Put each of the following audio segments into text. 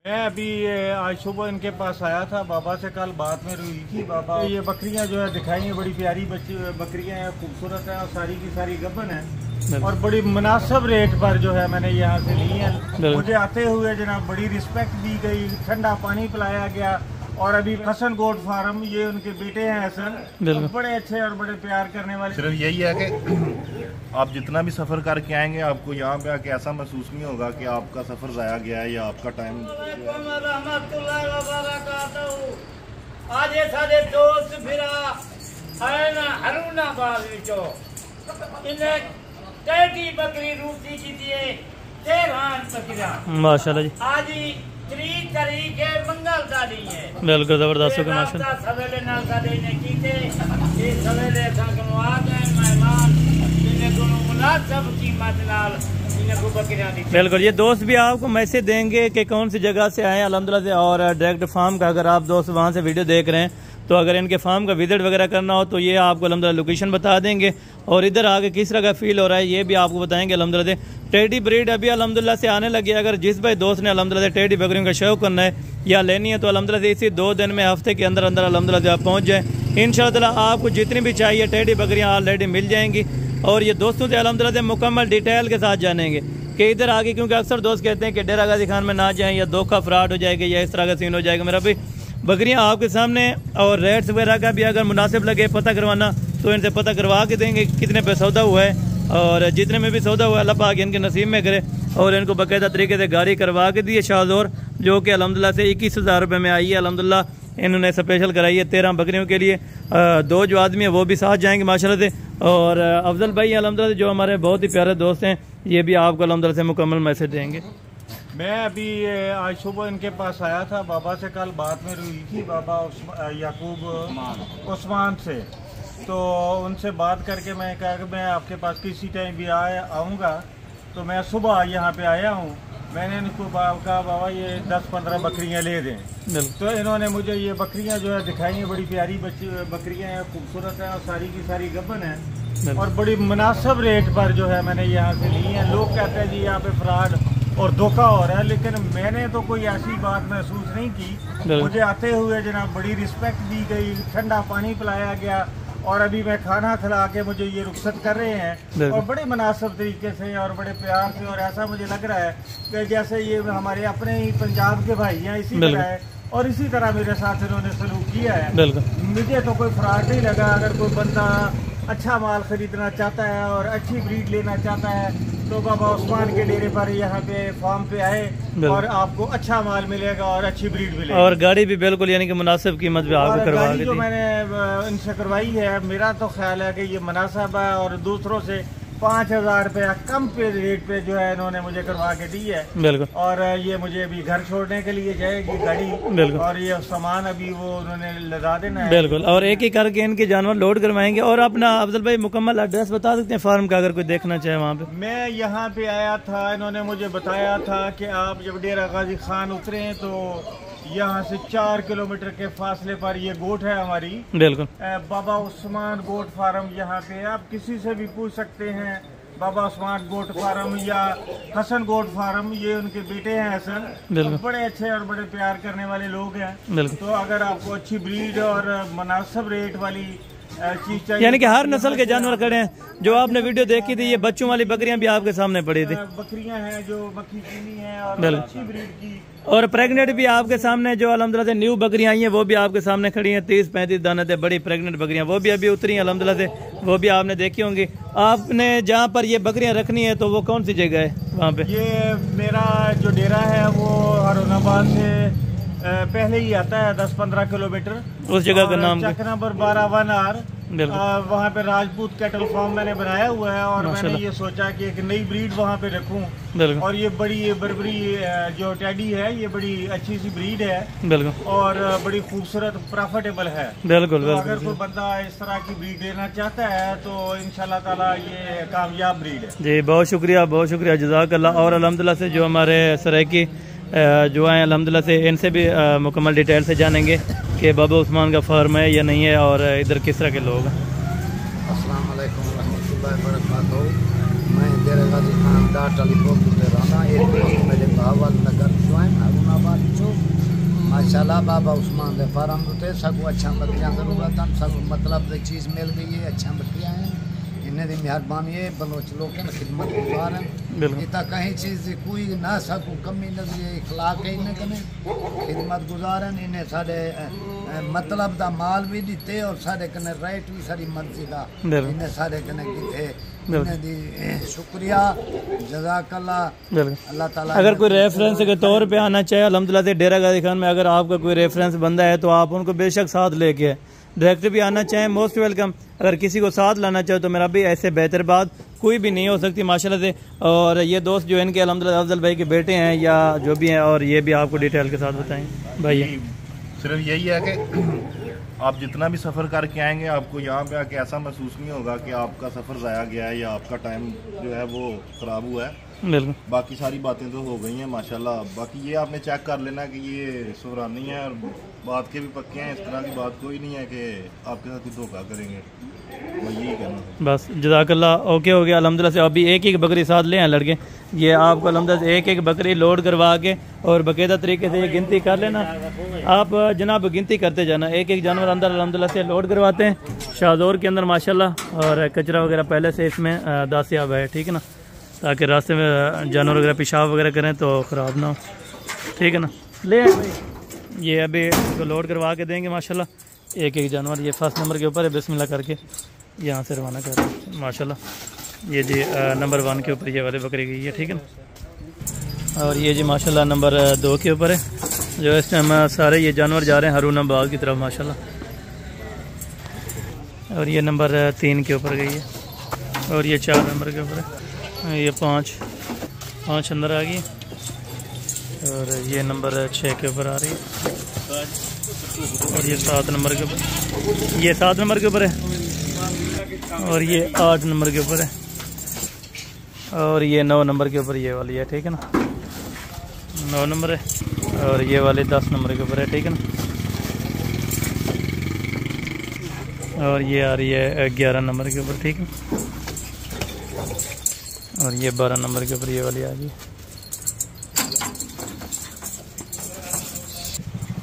मैं अभी आज सुबह इनके पास आया था, बाबा से कल बात में हुई थी। बाबा ये बकरियां जो है दिखाई हैं, बड़ी प्यारी बकरियां हैं, खूबसूरत है और सारी की सारी गबन है और बड़ी मुनासिब रेट पर जो है मैंने यहाँ से ली है। मुझे आते हुए जनाब बड़ी रिस्पेक्ट दी गई, ठंडा पानी पिलाया गया और अभी हसन गोट फार्म, ये उनके बेटे हैं हसन, बड़े अच्छे और बड़े प्यार करने वाले। सिर्फ यही है कि आप जितना भी सफ़र करके आएंगे आपको यहाँ पे आके ऐसा महसूस नहीं होगा कि आपका सफ़र ज़ाया गया है या आपका टाइम। आज सारे दोस्त फिरा है ना हरूनाबाद विचो इन्हें कैटी बकरी रूपी की दिए 13 बकरियां माशाल्लाह जी। आज 3 तारीख है, मंगल तारीख है, बिल्कुल जबरदस्त हो माशाल्लाह। सवेरे नाल साडे ने कीते ये सवेरे संगनवाद है मेहमान इन्हें दोनों मुनासिब कीमत नाल इन्हें को बकरियां दी। बिल्कुल, ये दोस्त भी आपको मैसेज देंगे कि कौन सी जगह से आए अल्हम्दुलिल्लाह से, और डायरेक्ट फार्म का अगर आप दोस्त वहाँ से वीडियो देख रहे हैं तो अगर इनके फार्म का विजिट वगैरह करना हो तो ये आपको अल्हम्दुलिल्लाह लोकेशन बता देंगे और इधर आके किस तरह का फील हो रहा है ये भी आपको बताएंगे अल्हम्दुलिल्लाह से। टेडी ब्रीड अभी अल्हम्दुलिल्लाह से आने लगी है। अगर जिस भाई दोस्त ने अल्हम्दुलिल्लाह से टेडी बकरियों का शौक करना है या लेनी है तो अल्हम्दुलिल्लाह से इसी 2 दिन में हफ्ते के अंदर अंदर अल्हम्दुलिल्लाह से आप पहुँच जाए। इंशाअल्लाह आपको जितनी भी चाहिए टेडी बकरियाँ ऑलरेडी मिल जाएंगी और ये दोस्तों से अल्हम्दुलिल्लाह से मुकम्मल डिटेल के साथ जानेंगे कि इधर आगे, क्योंकि अक्सर दोस्त कहते हैं कि डेरा गाजी खान में ना जाएं या धोखा फ्रॉड हो जाएगा या इस तरह का सीन हो जाएगा। मेरा भी बकरियां आपके सामने और रेट्स वगैरह का भी अगर मुनासिब लगे पता करवाना तो इनसे पता करवा के देंगे कितने पे सौदा हुआ है और जितने में भी सौदा हुआ है अल्लाह पाक इनके नसीब में करे और इनको बाकायदा तरीके से गाड़ी करवा के दी है शाहजोर, जो कि अल्हम्दुलिल्लाह से 21,000 रुपये में आई है। अल्हम्दुलिल्लाह इन्होंने स्पेशल कराई है 13 बकरियों के लिए। 2 जो आदमी है वो भी साथ जाएंगे माशाल्लाह से और अफजल भाई अल्हम्दुलिल्लाह जो हमारे बहुत ही प्यारे दोस्त हैं ये भी आपको अल्हम्दुलिल्लाह से मुकम्मल मैसेज देंगे। मैं अभी आज सुबह इनके पास आया था, बाबा से कल बात में हुई थी, बाबा याकूब उस्मान से, तो उनसे बात करके मैं कहा कि मैं आपके पास किसी टाइम भी आऊँगा, तो मैं सुबह यहाँ पे आया हूँ। मैंने इनको कहा बाबा ये 10-15 बकरियाँ ले दें, तो इन्होंने मुझे ये बकरियाँ जो है दिखाई हैं, बड़ी प्यारी बकरियाँ हैं, खूबसूरत हैं और सारी की सारी गबन है और बड़ी मुनासिब रेट पर जो है मैंने यहाँ से ली है। लोग कहते हैं जी यहाँ पे फ्रॉड और धोखा हो रहा है, लेकिन मैंने तो कोई ऐसी बात महसूस नहीं की। मुझे आते हुए जनाब बड़ी रिस्पेक्ट दी गई, ठंडा पानी पिलाया गया और अभी मैं खाना खिला के मुझे ये रुखसत कर रहे हैं और बड़े मुनासिब तरीके से और बड़े प्यार से, और ऐसा मुझे लग रहा है कि जैसे ये हमारे अपने ही पंजाब के भाई हैं इसी तरह है और इसी तरह मेरे साथ इन्होंने सलूक किया है। मुझे तो कोई फ्रॉड नहीं लगा। अगर कोई बंदा अच्छा माल खरीदना चाहता है और अच्छी ब्रीड लेना चाहता है तो बाबा उस्मान के डेरे पर यहाँ पे फार्म पे आए और आपको अच्छा माल मिलेगा और अच्छी ब्रीड मिलेगी और गाड़ी भी बिल्कुल यानी कि मुनासिब कीमत पे आपको करवा दी। जो मैंने इनसे करवाई है मेरा तो ख्याल है कि ये मुनासिब है और दूसरों से 5,000 रुपया कम पे रेट पे जो है इन्होंने मुझे करवा के दी है। बिल्कुल, और ये मुझे अभी घर छोड़ने के लिए जाएगी गाड़ी। बिल्कुल, और ये सामान अभी वो उन्होंने लगा देना है। बिल्कुल, और एक ही करके इनके जानवर लोड करवाएंगे। और अपना अफजल भाई मुकम्मल एड्रेस बता सकते हैं फार्म का, अगर कोई देखना चाहे वहाँ पे? मैं यहाँ पे आया था, इन्होंने मुझे बताया था कि आप जब डेरा गाजी खान उतरे तो यहाँ से 4 किलोमीटर के फासले पर ये गोट है हमारी। बिल्कुल, बाबा उस्मान गोट फार्म। यहाँ पे आप किसी से भी पूछ सकते हैं, बाबा उस्मान गोट फार्म या हसन गोट फार्म, ये उनके बेटे हैं हसन, बड़े अच्छे और बड़े प्यार करने वाले लोग हैं। तो अगर आपको अच्छी ब्रीड और मुनासिब रेट वाली चीज चाहिए, यानी कि हर नस्ल के जानवर खड़े हैं। जो आपने वीडियो देखी थी ये बच्चों वाली बकरियां भी आपके सामने पड़ी थी। बकरियां हैं जो मक्खी चीनी है और अच्छी ब्रीड की, और प्रेग्नेंट भी आपके सामने जो अल्हम्दुलिल्लाह से न्यू बकरियां आई हैं वो भी आपके सामने खड़ी हैं। 30-35 दाने थे बड़ी प्रेग्नेंट बकरियां, वो भी अभी उतरी हैं अल्हम्दुलिल्लाह से, वो भी आपने देखी होंगी। आपने जहाँ पर ये बकरियां रखनी है तो वो कौन सी जगह है वहाँ पे? ये मेरा जो डेरा है वो हरूनाबाद से पहले ही आता है 10-15 किलोमीटर। उस जगह का नाम चक नंबर 12 वहाँ पे राजपूत कैटल फार्म मैंने बनाया हुआ है और मैंने ये सोचा कि एक नई ब्रीड वहाँ पे रखूं। और ये बड़ी बर्बरी जो टेडी है ये बड़ी अच्छी सी ब्रीड है। बिल्कुल, और बड़ी खूबसूरत प्रॉफिटेबल है। बिल्कुल, तो अगर कोई बंदा इस तरह की ब्रीड लेना चाहता है तो इंशाल्लाह ताला ये कामयाब ब्रीड है। जी बहुत शुक्रिया जज़ाकल्लाह। और अल्हम्दुलिल्लाह से जो हमारे सराइकी जो हैं अल्हम्दुलिल्लाह से इनसे भी मुकम्मल डिटेल से जानेंगे कि बाबा उस्मान का फार्म है या नहीं है और इधर किस तरह के लोग हैं। अस्सलाम वालेकुम रहमतुल्लाहि व बरकातहू। मैं डेरा गाजी खान डाट अली मेरे भावल नगर हरूनाबाद माशाल्लाह बाबा उस्मान दे फार्म ते सबको अच्छा बकरियां जरूरत हम सब मतलब दी चीज़ मिल गई है। अच्छा बकरियां हैं, इन्हें दी मेहरबानी है। बलोच लोग हैं खिदमत गुजार हैं, इतना कहीं चीज़ की कोई ना सबको कमी नजर इखलाक है। इन्हें कने खिदमत गुजार हैं, इन्हें साढ़े मतलब दा माल भी दिते और साढ़े कने रेट भी सारी मर्जी का इन्हें साढ़े कने किथे। इन्हें दी शुक्रिया जज़ाकल्लाह अल्लाह ताला। अगर कोई रेफरेंस के तौर पे आना चाहे अल्हम्दुलिल्लाह से डेरा गाजी खान में, अगर आपका कोई रेफरेंस बंदा है तो आप उनको बेशक साथ लेके आए। डायरेक्ट भी आना चाहें मोस्ट वेलकम। अगर किसी को साथ लाना चाहे तो मेरा भी ऐसे बेहतर बात कोई भी नहीं हो सकती माशाल्लाह से। और ये दोस्त जो इनके अल्हम्दुलिल्लाह अफजल भाई के बेटे हैं या जो भी हैं, और ये भी आपको डिटेल के साथ बताएं भाई। सिर्फ यही है कि आप जितना भी सफ़र करके आएंगे आपको यहाँ पे आके ऐसा महसूस नहीं होगा कि आपका सफ़र ज़ाया गया है या आपका टाइम जो है वो ख़राब हुआ है। बिल्कुल, बाकी सारी बातें तो हो गई हैं माशाल्लाह। बाकी ये आपने चेक कर लेना कि ये सुरानी है और बात के भी पक्के हैं। इस तरह की बात कोई नहीं है कि आपके साथ कुछ धोखा करेंगे, मैं यही कहना है। बस जज़ाकल्लाह, ओके हो गया अल्हम्दुलिल्लाह से। अभी एक एक बकरी साथ ले आए लड़के, ये आपको अल्हम्दुलिल्लाह से एक एक बकरी लोड करवा के और बाकायदा तरीके से ये गिनती कर लेना। आप जनाब गिनती करते जाना, एक एक जानवर अंदर अल्हम्दुलिल्लाह से लोड करवाते हैं शाहजोर के अंदर माशाल्लाह। और कचरा वगैरह पहले से इसमें दास्तियाब है, ठीक है ना, ताकि रास्ते में जानवर वगैरह पेशाब वगैरह करें तो ख़राब ना हो, ठीक है ना। ले आए भाई, ये अभी इसको लोड करवा के देंगे माशाल्लाह एक एक जानवर। ये फर्स्ट नंबर के ऊपर है, बिस्मिल्लाह करके यहाँ से रवाना कर रहे हैं माशाल्लाह। ये जी नंबर 1 के ऊपर ये वाली बकरी गई है, ठीक है ना। और ये जी माशाल्लाह नंबर 2 के ऊपर है, जो इस टाइम सारे ये जानवर जा रहे हैं हरूना बाग की तरफ माशाल्लाह। और ये नंबर 3 के ऊपर गई है, और ये 4 नंबर के ऊपर है, ये 5 अंदर आ गई, और ये नंबर 6 के ऊपर आ रही है, और ये 7 नंबर के ऊपर, ये 7 नंबर के ऊपर है, और ये 8 नंबर के ऊपर है, और ये 9 नंबर के ऊपर ये वाली है, ठीक है ना, 9 नंबर है। और ये वाले 10 नंबर के ऊपर है, ठीक है ना। और ये आ रही है 11 नंबर के ऊपर, ठीक है। और ये 12 नंबर के ऊपर ये वाली आ गई।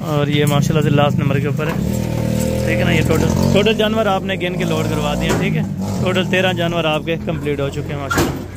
और ये माशाल्लाह से लास्ट नंबर के ऊपर है, ठीक है ना। ये टोटल जानवर आपने गिन के लोड करवा दिए, ठीक है। टोटल 13 जानवर आपके कंप्लीट हो चुके हैं माशाल्लाह।